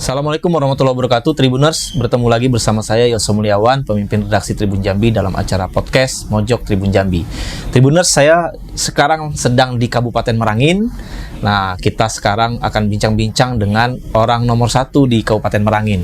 Assalamualaikum warahmatullahi wabarakatuh, Tribuners. Bertemu lagi bersama saya Yoso Mulyawan, pemimpin redaksi Tribun Jambi dalam acara podcast Mojok Tribun Jambi. Tribuners, saya sekarang sedang di Kabupaten Merangin. Nah, kita sekarang akan bincang-bincang dengan orang nomor 1 di Kabupaten Merangin.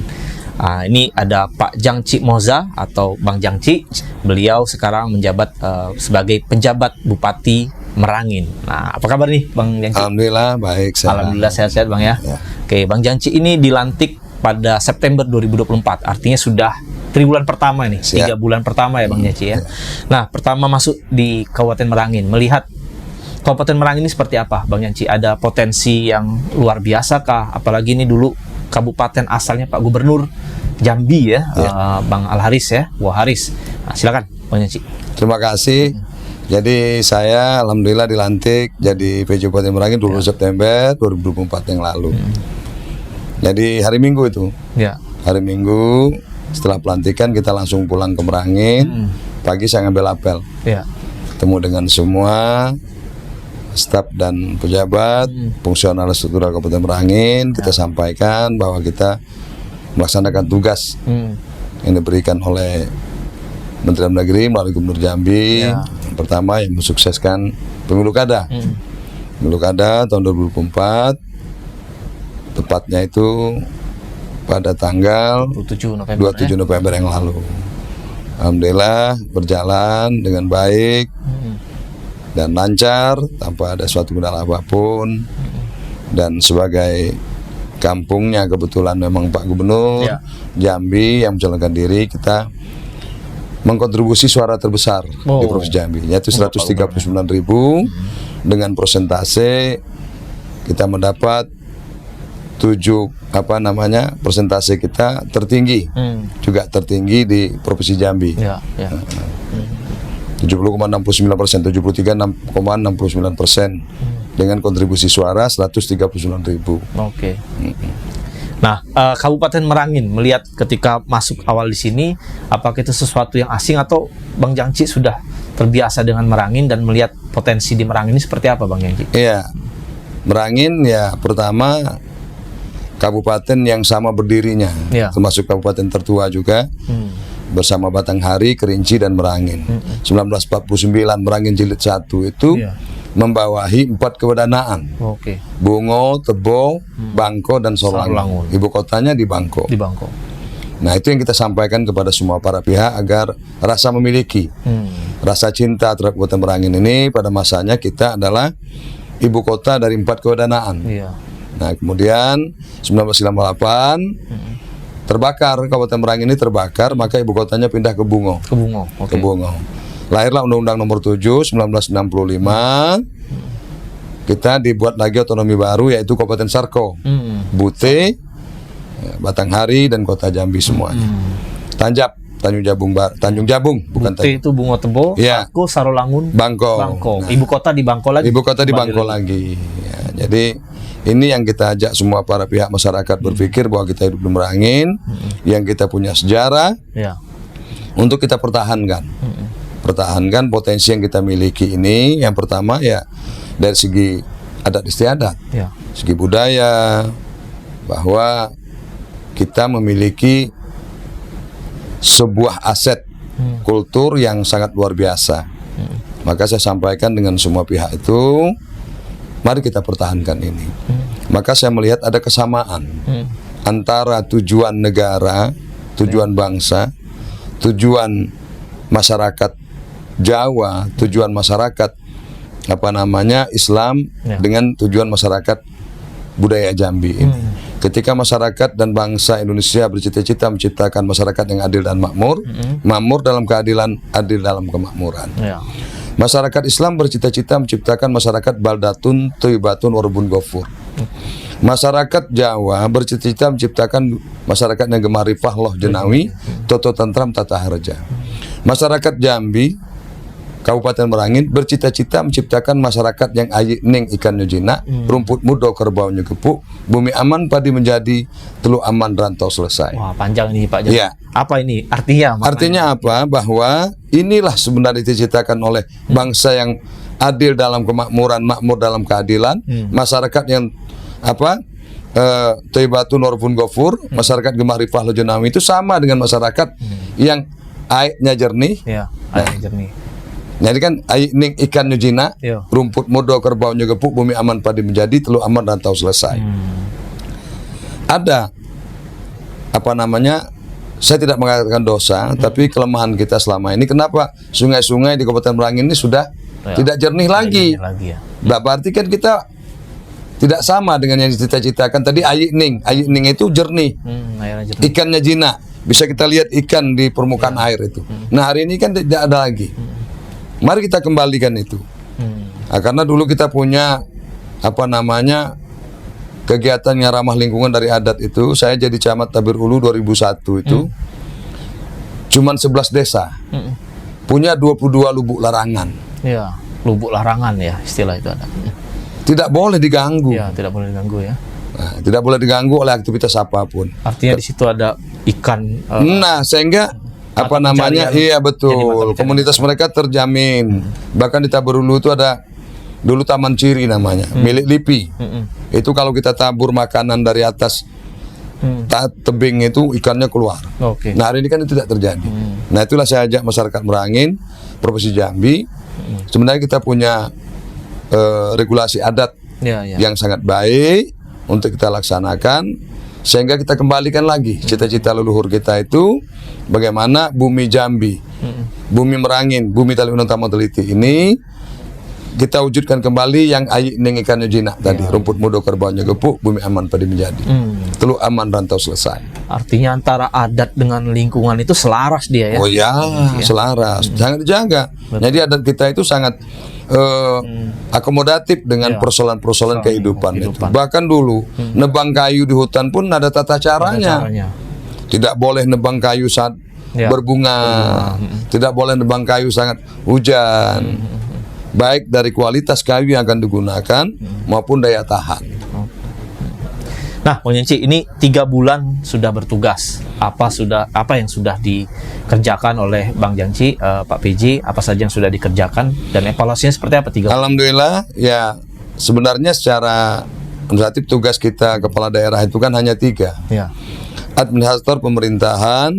Ini ada Pak Jangci Moza atau Bang Jangci. Beliau sekarang menjabat sebagai penjabat Bupati Merangin. Nah, apa kabar nih Bang Jangci? Alhamdulillah baik. Alhamdulillah sehat-sehat Bang ya. Oke, Bang Jangci ini dilantik pada September 2024. Artinya sudah 3 bulan pertama nih. 3 bulan pertama ya Bang Jangci ya. Nah, pertama masuk di Kabupaten Merangin, melihat Kabupaten Merangin ini seperti apa Bang Jangci? Ada potensi yang luar biasa kah? Apalagi ini dulu kabupaten asalnya Pak Gubernur Jambi ya, Bang Al-Haris ya, Haris. Nah, silakan Bang Jangci. Terima kasih. Jadi saya alhamdulillah dilantik jadi PJ Bupati Merangin 20 September 2024 yang lalu. Jadi hari Minggu itu. Hari Minggu setelah pelantikan kita langsung pulang ke Merangin. Pagi saya ngambil apel. Ketemu dengan semua staf dan pejabat, fungsional struktural Kabupaten Merangin. Kita sampaikan bahwa kita melaksanakan tugas yang diberikan oleh Menteri Dalam Negeri melalui Gubernur Jambi. Pertama yang mensukseskan pemilu kada. Pemilu kada tahun 2024, tepatnya itu pada tanggal 27 November yang lalu. Alhamdulillah berjalan dengan baik dan lancar tanpa ada suatu kendala apapun. Dan sebagai kampungnya kebetulan memang Pak Gubernur Jambi yang menjalankan diri, kita mengkontribusi suara terbesar di Provinsi Jambi, yaitu 139.000 dengan persentase kita mendapat persentase kita tertinggi, juga tertinggi di Provinsi Jambi. 70,69%, 73,69% dengan kontribusi suara 139.000. Nah, Kabupaten Merangin melihat ketika masuk awal di sini, apakah itu sesuatu yang asing atau Bang Jangci sudah terbiasa dengan Merangin dan melihat potensi di Merangin ini seperti apa Bang Jangci? Iya, Merangin ya pertama kabupaten yang sama berdirinya, termasuk kabupaten tertua juga, bersama Batanghari, Kerinci dan Merangin. 1949 Merangin Jilid 1 itu membawahi 4 kewedanaan. Bungo, Tebo, Bangko dan Sarolangun. Ibu kotanya di Bangko. Nah, itu yang kita sampaikan kepada semua para pihak agar rasa memiliki rasa cinta terhadap Kabupaten Merangin ini. Pada masanya kita adalah ibu kota dari 4 kewedanaan. Nah, kemudian 1998 terbakar, Kabupaten Merangin ini terbakar, maka ibu kotanya pindah ke Bungo. Ke Bungo. Lahirlah Undang-Undang Nomor 7 1965. Kita dibuat lagi otonomi baru, yaitu Kabupaten Sarko, Bute, Batanghari dan Kota Jambi semuanya. Tanjung Jabung, bukan Bute itu Bungo Tebo, Sarko, Sarolangun, Bangko. Nah, ibu kota di Bangko lagi. Jadi ini yang kita ajak semua para pihak masyarakat berpikir bahwa kita hidup di Merangin, yang kita punya sejarah, untuk kita pertahankan. Pertahankan potensi yang kita miliki ini. Yang pertama ya dari segi adat istiadat, segi budaya, bahwa kita memiliki sebuah aset kultur yang sangat luar biasa. Maka saya sampaikan dengan semua pihak itu, mari kita pertahankan ini. Maka saya melihat ada kesamaan antara tujuan negara, tujuan bangsa, tujuan masyarakat Jawa, tujuan masyarakat Islam dengan tujuan masyarakat budaya Jambi ini. Ketika masyarakat dan bangsa Indonesia bercita-cita menciptakan masyarakat yang adil dan makmur, makmur dalam keadilan, adil dalam kemakmuran. Masyarakat Islam bercita-cita menciptakan masyarakat baldatun, thayyibatun, warbun ghafur. Masyarakat Jawa bercita-cita menciptakan masyarakat yang gemar rifah, loh jenawi, toto tentram, tata harja. Masyarakat Jambi, Kabupaten Merangin bercita-cita menciptakan masyarakat yang ayi ning ikan nyujina, rumput muda kerbau nyegepuk, bumi aman padi menjadi, telu aman rantau selesai. Wah, panjang ini Pak Jangci. Apa ini artinya? Artinya apa? Bahwa inilah sebenarnya diciptakan oleh bangsa yang adil dalam kemakmuran, makmur dalam keadilan, masyarakat yang Thaibatun Norfun Gofur, masyarakat Gemah Rifah Lojonawi itu sama dengan masyarakat yang airnya jernih. Ya, airnya jernih. Jadi kan ning ikan nyujina, Iya. rumput mudo kerbau nyegepuk, bumi aman padi menjadi, teluk aman rantau selesai. Ada apa namanya? Saya tidak mengatakan dosa, tapi kelemahan kita selama ini. Kenapa sungai-sungai di Kabupaten Merangin ini sudah tidak jernih lagi? Ya. Berarti kan kita tidak sama dengan yang dicita-citakan tadi. Air ning itu jernih, Airnya jernih. ikannya jinak, bisa kita lihat ikan di permukaan air itu. Nah hari ini kan tidak ada lagi. Mari kita kembalikan itu. Nah, karena dulu kita punya apa namanya kegiatan yang ramah lingkungan dari adat itu. Saya jadi camat Tabir Ulu 2001 itu. Cuman 11 desa. Punya 22 lubuk larangan. Ya, lubuk larangan ya istilah itu ada. Tidak boleh diganggu. Ya, tidak boleh diganggu ya. Nah, tidak boleh diganggu oleh aktivitas apapun. Artinya di situ ada ikan. Nah, sehingga apa namanya? Iya betul. Komunitas mereka terjamin. Bahkan di Tabir Ulu itu ada dulu Taman Ciri namanya, milik LIPI. Itu kalau kita tabur makanan dari atas tebing itu ikannya keluar. Oke. Nah hari ini kan itu tidak terjadi. Nah itulah saya ajak masyarakat Merangin, Provinsi Jambi. Sebenarnya kita punya regulasi adat Ya. yang sangat baik untuk kita laksanakan, sehingga kita kembalikan lagi cita-cita leluhur kita itu bagaimana bumi Jambi, bumi Merangin, bumi Taliunang Tamo Teliti ini kita wujudkan kembali yang ayi ning ikan jinak tadi, rumput mudo kerbau nyegepuk, bumi aman padi menjadi, teluk aman rantau selesai. Artinya antara adat dengan lingkungan itu selaras dia ya. Oh ya, selaras, sangat dijaga. Jadi adat kita itu sangat akomodatif dengan persoalan-persoalan kehidupan itu. Bahkan dulu nebang kayu di hutan pun ada tata caranya. Tidak boleh nebang kayu saat berbunga, tidak boleh nebang kayu sangat hujan. Baik dari kualitas kayu yang akan digunakan maupun daya tahan. Nah, Bang Janci, ini 3 bulan sudah bertugas. Apa yang sudah dikerjakan oleh Bang Janci, Pak PJ? Apa saja yang sudah dikerjakan dan evaluasinya seperti apa 3 bulan? Alhamdulillah, ya sebenarnya secara administratif tugas kita kepala daerah itu kan hanya 3. Ya. Administrator pemerintahan,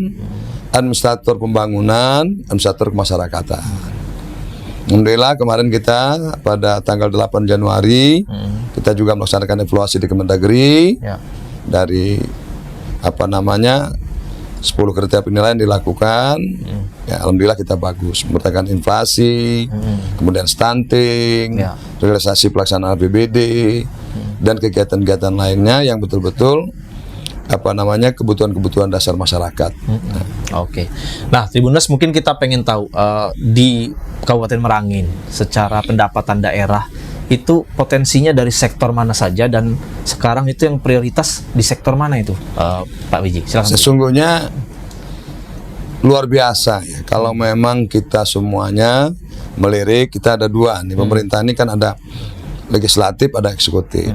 administrator pembangunan, administrator kemasyarakatan. Alhamdulillah kemarin kita pada tanggal 8 Januari kita juga melaksanakan evaluasi di Kemendagri dari apa namanya 10 kriteria penilaian dilakukan. Ya, alhamdulillah kita bagus, menekan inflasi, kemudian stunting, realisasi pelaksanaan APBD dan kegiatan-kegiatan lainnya yang betul-betul apa namanya kebutuhan-kebutuhan dasar masyarakat. Oke. Nah, Tribuners mungkin kita pengen tahu di Kabupaten Merangin secara pendapatan daerah itu potensinya dari sektor mana saja dan sekarang itu yang prioritas di sektor mana itu, Pak Wiji? Silakan. Sesungguhnya luar biasa ya. Kalau memang kita semuanya melirik, kita ada 2 nih. Pemerintah ini kan ada legislatif, ada eksekutif.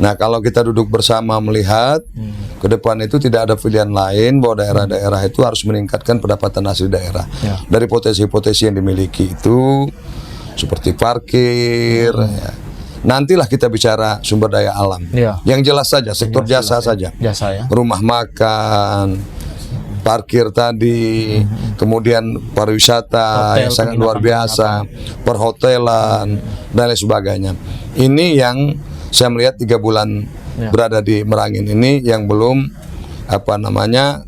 Nah, kalau kita duduk bersama melihat ke depan itu tidak ada pilihan lain bahwa daerah-daerah itu harus meningkatkan pendapatan asli daerah dari potensi-potensi yang dimiliki itu seperti parkir. Ya. Nantilah kita bicara sumber daya alam. Yang jelas saja sektor jasa saja. Jasa ya. Rumah makan, parkir tadi, kemudian pariwisata yang sangat luar biasa, perhotelan dan lain sebagainya. Ini yang saya melihat 3 bulan berada di Merangin ini yang belum apa namanya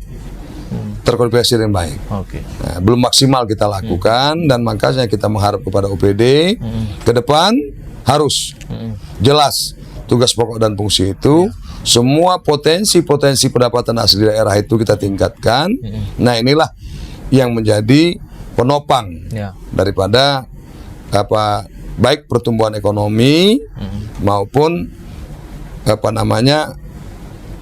terkoordinasi dengan baik. Nah, belum maksimal kita lakukan dan makanya kita mengharap kepada OPD ke depan harus jelas tugas pokok dan fungsi itu. Semua potensi-potensi pendapatan asli daerah itu kita tingkatkan. Nah, inilah yang menjadi penopang daripada apa baik pertumbuhan ekonomi maupun apa namanya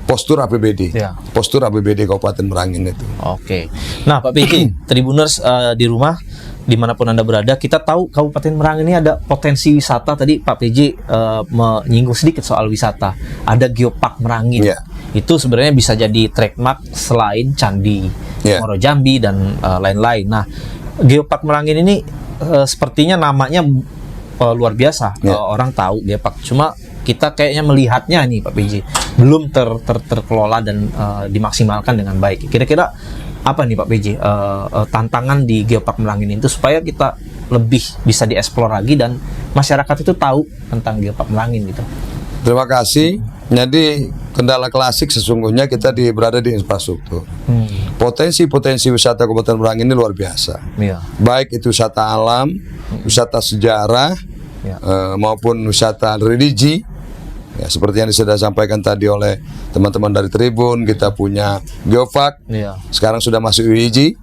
postur APBD. Postur APBD Kabupaten Merangin itu. Oke. Nah, Pak PJ, Tribuners di rumah dimanapun Anda berada, kita tahu Kabupaten Merangin ini ada potensi wisata. Tadi Pak PJ menyinggung sedikit soal wisata. Ada Geopark Merangin. Itu sebenarnya bisa jadi trademark selain Candi Muaro Jambi dan lain-lain. Nah, Geopark Merangin ini sepertinya namanya luar biasa. Orang tahu Geopark. Cuma kita kayaknya melihatnya nih Pak PJ belum terkelola dan dimaksimalkan dengan baik. Kira-kira apa nih Pak PJ tantangan di Geopark Merangin itu supaya kita lebih bisa dieksplor lagi dan masyarakat itu tahu tentang Geopark Merangin gitu. Terima kasih. Jadi kendala klasik sesungguhnya kita berada di infrastruktur. Potensi-potensi wisata Kabupaten Merangin ini luar biasa. Iya. Baik itu wisata alam, wisata sejarah, maupun wisata religi. Ya, seperti yang sudah disampaikan tadi oleh teman-teman dari Tribun, kita punya Geopark. Iya. Sekarang sudah masuk UIG,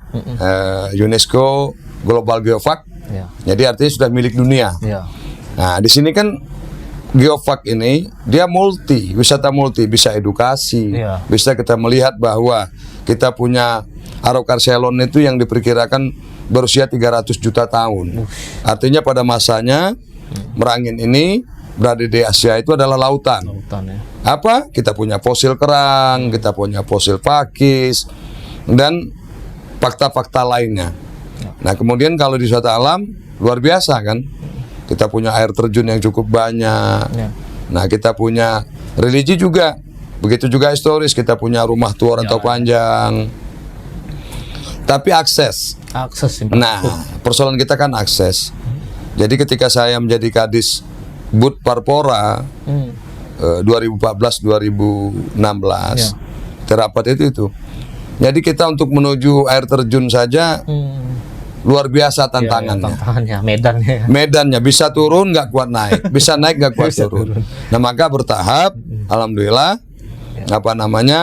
UNESCO Global Geopark. Iya. Jadi artinya sudah milik dunia. Iya. Nah, di sini kan Geopark ini dia wisata multi, bisa edukasi, bisa kita melihat bahwa kita punya Arokar Selon itu yang diperkirakan berusia 300 juta tahun. Artinya pada masanya Merangin ini berada di Asia itu adalah lautan. Ya. Apa? Kita punya fosil kerang, kita punya fosil pakis, dan fakta-fakta lainnya. Nah, kemudian kalau di wisata alam luar biasa kan? Kita punya air terjun yang cukup banyak. Nah, kita punya religi juga. Begitu juga historis, kita punya rumah tua Rantau Panjang. Tapi akses. Nah, persoalan kita kan akses. Jadi ketika saya menjadi Kadis Bud Parpora 2014-2016, terapat itu. Jadi kita untuk menuju air terjun saja luar biasa tantangannya. Medannya bisa turun nggak kuat naik, bisa naik nggak kuat turun. Nah, maka bertahap, alhamdulillah,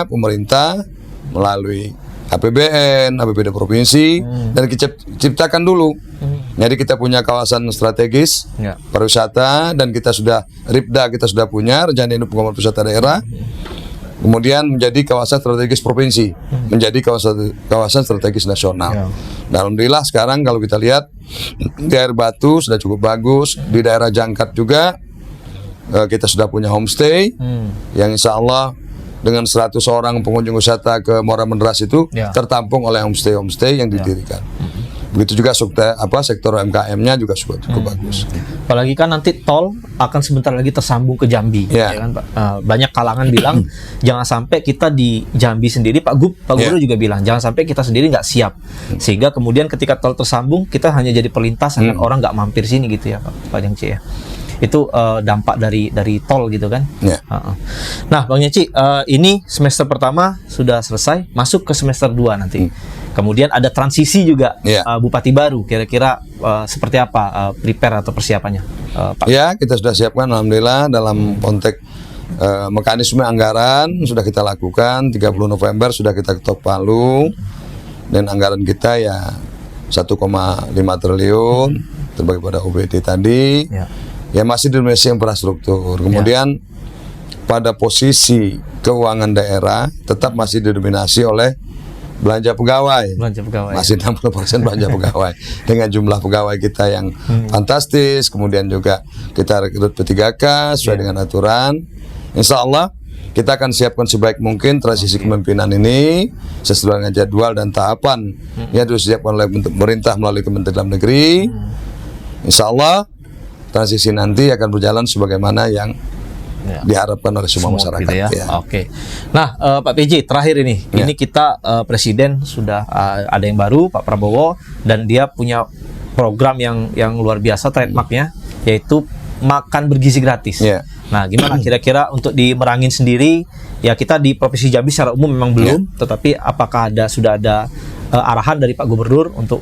pemerintah melalui APBN, APBD provinsi, dan kita ciptakan dulu. Jadi kita punya kawasan strategis pariwisata, dan kita sudah RIPDA, kita sudah punya rencana induk pengembangan wisata daerah. Kemudian menjadi kawasan strategis provinsi, menjadi kawasan strategis nasional. Dan alhamdulillah sekarang kalau kita lihat di Air Batu sudah cukup bagus, di daerah Jangkat juga kita sudah punya homestay yang insya Allah dengan 100 orang pengunjung wisata ke Muara Menderas itu tertampung oleh homestay yang didirikan. Begitu juga sektor UMKM-nya juga cukup bagus. Apalagi kan nanti tol akan sebentar lagi tersambung ke Jambi, ya kan Pak? Banyak kalangan bilang jangan sampai kita di Jambi sendiri, Pak Guru juga bilang jangan sampai kita sendiri nggak siap, sehingga kemudian ketika tol tersambung kita hanya jadi pelintas, orang nggak mampir sini gitu ya Pak Jangci ya. Itu dampak dari tol gitu kan. Nah Bang Nyeci, ini semester pertama sudah selesai, masuk ke semester 2 nanti. Kemudian ada transisi juga Bupati baru. Kira-kira seperti apa prepare atau persiapannya, Pak? Ya, kita sudah siapkan alhamdulillah dalam konteks mekanisme anggaran sudah kita lakukan. 30 November sudah kita ketok palu, dan anggaran kita ya 1,5 triliun terbagi pada OBT tadi. Ya masih didominasi infrastruktur. Kemudian pada posisi keuangan daerah tetap masih didominasi oleh belanja pegawai. Masih 60% belanja pegawai. Dengan jumlah pegawai kita yang fantastis, kemudian juga kita rekrut P3K sesuai dengan aturan. Insya Allah kita akan siapkan sebaik mungkin transisi kepemimpinan ini sesuai dengan jadwal dan tahapan yang disiapkan oleh pemerintah melalui Kementerian Dalam Negeri. Insya Allah transisi nanti akan berjalan sebagaimana yang diharapkan oleh semua masyarakat. Gitu ya. Oke. Nah, Pak PJ, terakhir ini kita Presiden sudah ada yang baru, Pak Prabowo, dan dia punya program yang luar biasa trademarknya, yaitu makan bergizi gratis. Nah, gimana kira-kira untuk di Merangin sendiri? Ya kita di Provinsi Jambi secara umum memang belum, tetapi apakah sudah ada arahan dari Pak Gubernur untuk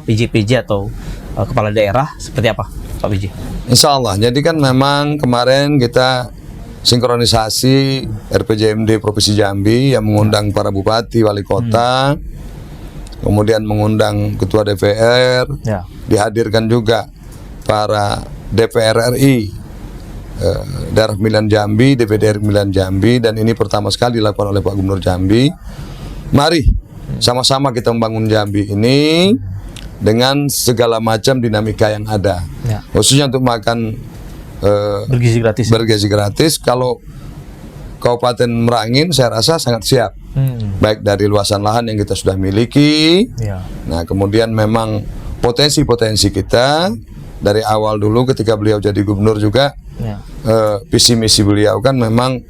PJ atau kepala daerah seperti apa, Pak PJ? Insya Allah. Jadi kan memang kemarin kita sinkronisasi RPJMD Provinsi Jambi yang mengundang para bupati, wali kota, kemudian mengundang ketua DPR, dihadirkan juga para DPR RI, daerah pemilihan Jambi, DPD pemilihan Jambi, dan ini pertama sekali dilakukan oleh Pak Gubernur Jambi. Mari sama-sama kita membangun Jambi ini dengan segala macam dinamika yang ada, khususnya untuk makan bergizi gratis. Kalau Kabupaten Merangin saya rasa sangat siap, baik dari luasan lahan yang kita sudah miliki. Nah, kemudian memang potensi-potensi kita dari awal dulu ketika beliau jadi gubernur juga visi misi beliau kan memang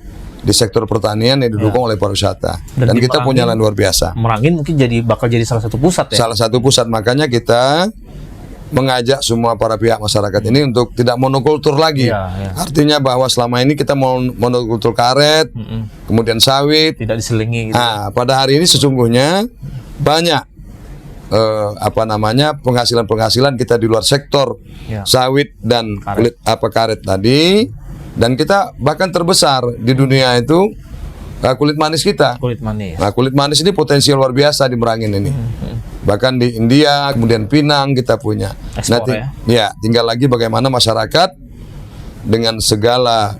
di sektor pertanian yang didukung oleh pariwisata. Dan kita punya lahan luar biasa. Merangin mungkin bakal jadi salah satu pusat ya. Salah satu pusat, makanya kita mengajak semua para pihak masyarakat ini untuk tidak monokultur lagi. Artinya bahwa selama ini kita monokultur karet, kemudian sawit, tidak diselingi gitu. Nah, pada hari ini sesungguhnya banyak penghasilan kita di luar sektor sawit dan karet tadi, dan kita bahkan terbesar di dunia itu kulit manis kita. Kulit manis. Nah, kulit manis ini potensial luar biasa di Merangin ini. Bahkan di India, kemudian Pinang kita punya. Ekspor, tinggal lagi bagaimana masyarakat dengan segala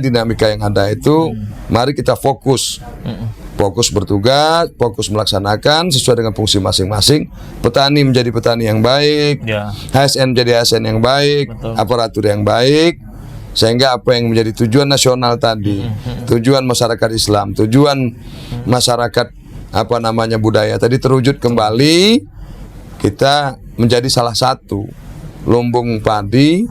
dinamika yang ada itu, mari kita fokus. Fokus bertugas, fokus melaksanakan sesuai dengan fungsi masing-masing. Petani menjadi petani yang baik, ASN menjadi ASN yang baik, aparatur yang baik, sehingga apa yang menjadi tujuan nasional tadi, tujuan masyarakat Islam, tujuan masyarakat budaya tadi terwujud kembali. Kita menjadi salah satu lumbung padi,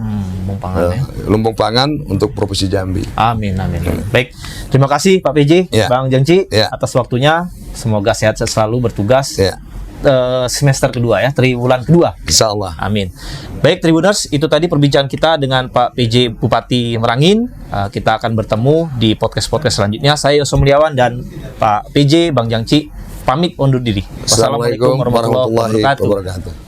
lumbung pangan untuk Provinsi Jambi. Amin. Baik, terima kasih Pak PJ, Bang Jangci atas waktunya. Semoga sehat selalu bertugas. Semester kedua triwulan kedua. Insyaallah. Amin. Baik Tribuners, itu tadi perbincangan kita dengan Pak PJ Bupati Merangin. Kita akan bertemu di podcast selanjutnya. Saya Yoso Mulyawan dan Pak PJ Bang Jangci pamit undur diri. Wassalamualaikum warahmatullahi wabarakatuh.